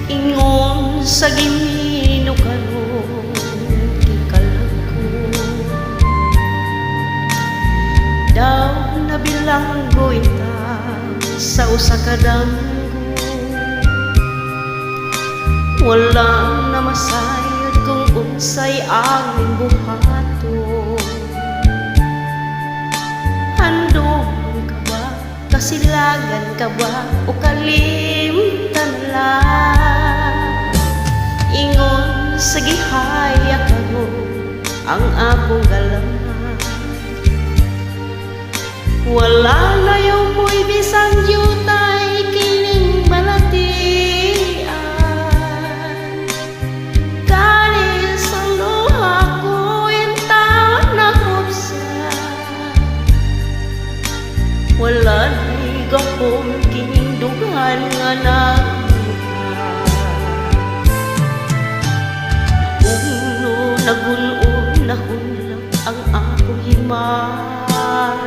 Ingon sa Ginoo karon ikalako, daw nabilanggo ita sa usa ka danggo. Walang namasayod kung unsay ang buhaton. Handom ka ba, kasilagan ka ba, o kalimtan lang? Ingon sa gihaya karon ang akong galaman. Wala na yung mo'y bisang yutay kining balatian. Kani sa luha ko intaw na hubsan. Wala na'y gapong kining dughan nga nagmukha. Nagun-un na hunlak ang akong himaya.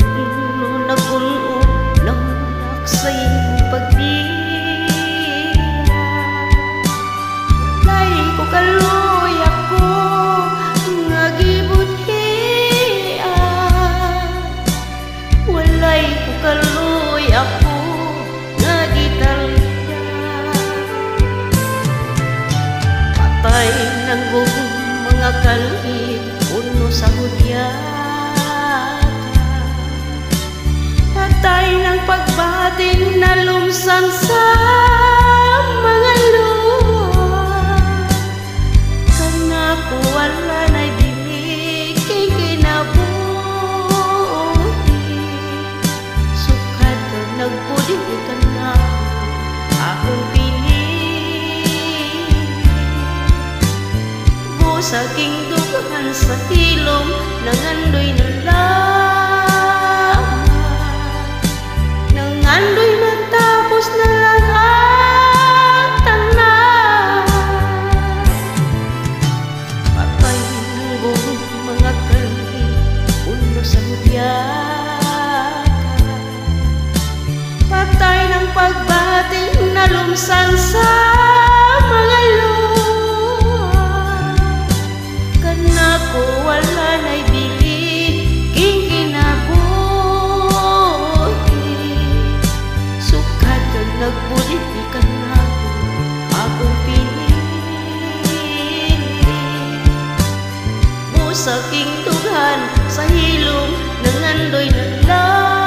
Nagun-un na hunlak sa iyong pagbiya. Lay ko kaluy ako nga gibuthian. Walay ko kaluy ako nga gitalya. Patay ng buong mga kaluhi, puno sa hudyata. Patay ng pagbating na lumsan sa mga luha. Kanako wala na'y bilig kay kinabuhi. Sukad ka nagpudi ka na akong sa aking dugan sa hilom, nangandoy na lang. Nangandoy na tapos na lang ang tanan. Patay ng buong mga kaluhi, puno sa hudyata. Patay ng pagbating na lumsan sa mga luha. Kanako wala na'y bilig king kinabuhi. Sukad ka nagbulit ka na akong pinili. Busa king dughan sa hilom nangandoy na lang.